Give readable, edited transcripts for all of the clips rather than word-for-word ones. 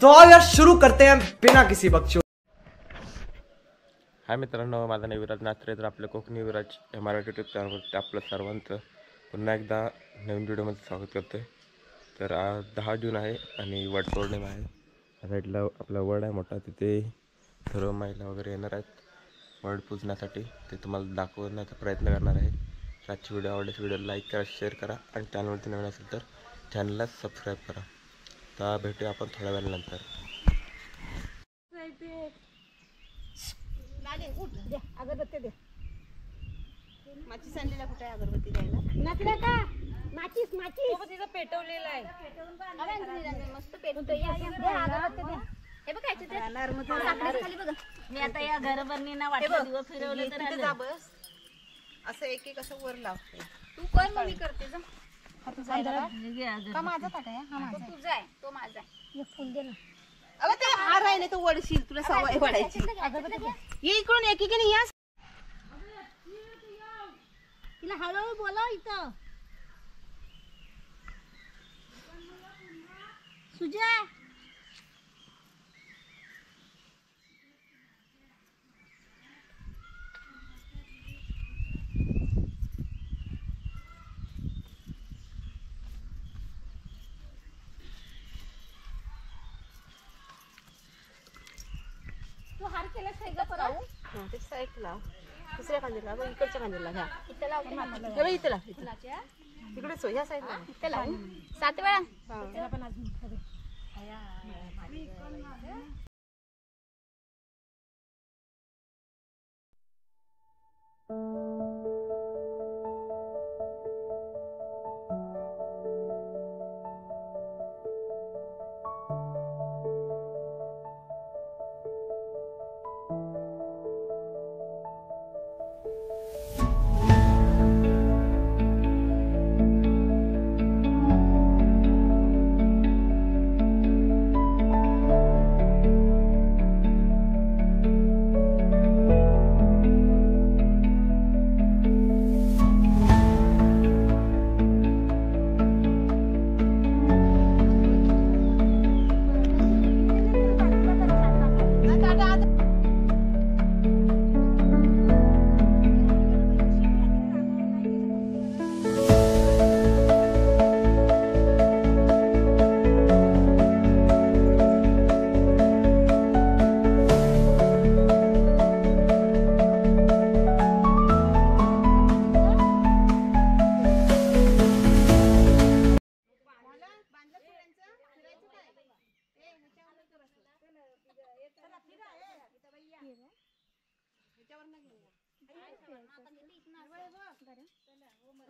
तो आओ यार शुरू करते हैं बिना किसी बकचोद। हाय मित्रांनो, माझं नाव विराज नात्रे. तर आपलं कोकणी विराज या मराठी यूट्यूब चॅनलवरती आपलं सर्वांचं पुन्हा एकदा नवीन व्हिडिओमध्ये स्वागत करतो आहे. तर आज 10 जून आहे आणि वटपौर्णिमा आहे. या साईडला आपला वड आहे मोठा, तिथे सर्व महिला वगैरे येणार आहेत वड पूजण्यासाठी. ते तुम्हाला दाखवण्याचा प्रयत्न करणार आहे. आजची व्हिडिओ आवडल्यास व्हिडिओला लाईक करा, शेअर करा आणि चॅनलवरती नवीन असेल तर चॅनलला सबस्क्राईब करा. तर भेटूया आपण थोड्या वेळानंतर. अगरबत्ती दे. माचीस आणलेला कुठे आहे अगरबत्ती द्यायला? नसल्या का माचीस तिथं पेटवलेला आहे. मस्त पेटवतो. हे बघ खाली बघ. मी आता या घरभरणीना वाटलं दिवस फिरवले तर जा बस. असं एक एक असं वर लावते. तू कर मग मी करते. जा का माझा ताट आहे हा माझा. तुझा आहे तो माझा आहे. एक फुल दे ना. अगं ते हार आहे ना तो वडशील. तुला सवय वडायची. ये इकडून एकीकडे या. तिला हळूहळू बोलाव इथं. सुजा तू हार केलास काय ग पराऊ? हा ते साईड लाव. दुसऱ्या कांदीला बघ, इकडच्या कांदीला घ्या. इथं लाव इथं लाव. इकडे सो ह्या साईडला. इथं लाव 7 वेळा. हा. पण अजून खरे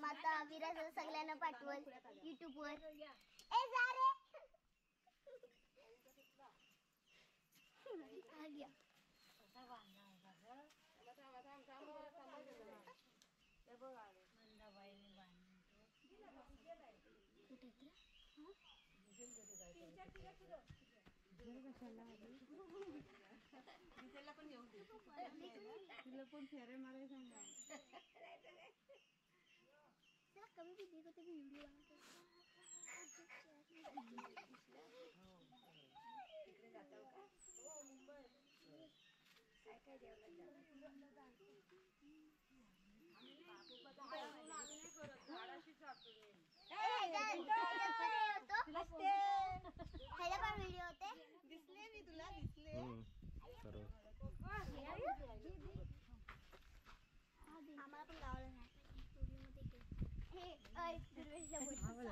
माता विराज सगळ्यांना पाठवल YouTube वर. ए जा रे. आ गया. कमी भी देखो तो वीडियो वीडियो होते. दिसले मी तुला दिसले. आम्हाला पण गावाला नाही हे दुर्वेशला बोल.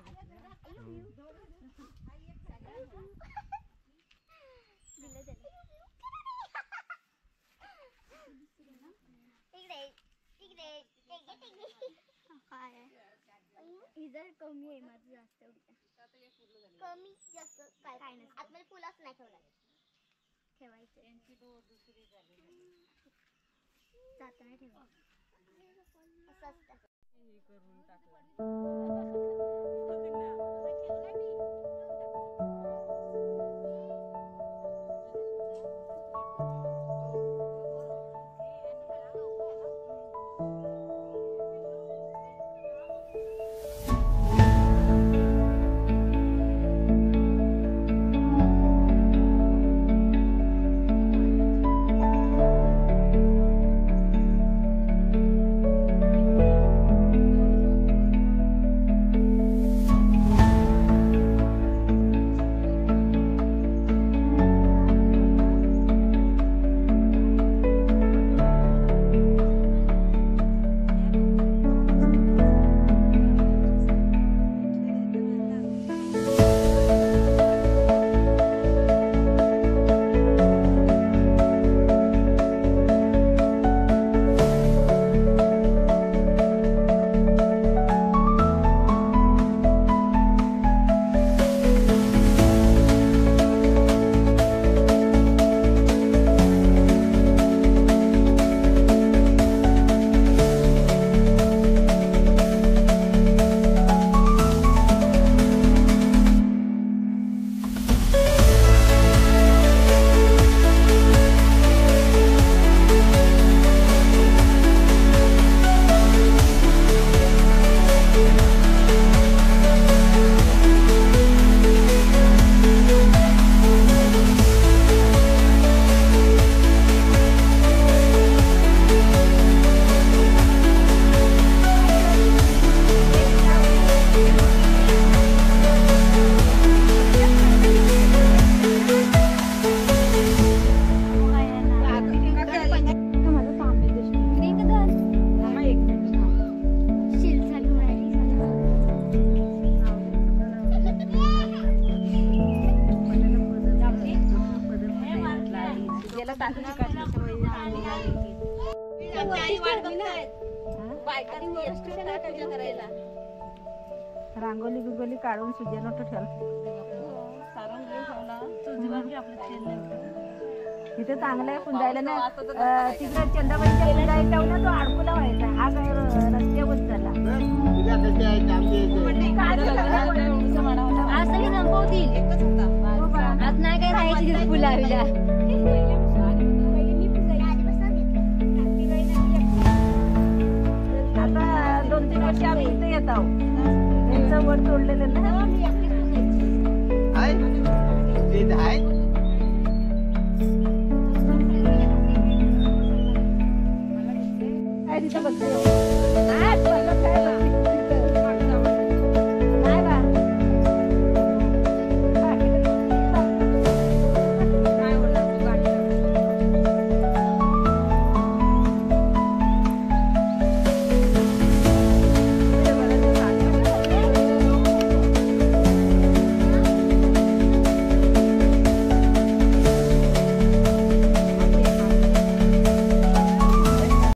इधर कमी आहे माझं जास्त. कमी जास्त काय नाही. आतमध्ये फुलच नाही ठेवायचं. जाताना ठेवायचं असं असतं. रांगोली बिंगोली काढून सुजे नोट ठेवला तिथे चांगलं आहे कुंदायला ना तिकडे चंदाबाईच्या कुंदाई ठेवला तो अडकुला व्हायचा हा काय रस्त्यावर झाला आज तरी संपवतील आज नाही काय राहायची फुलाविला आता 2-3 वर्ष आम्ही इथे येत आहोत त्यांचं वर तोडलेलं ना काय तिथं बघते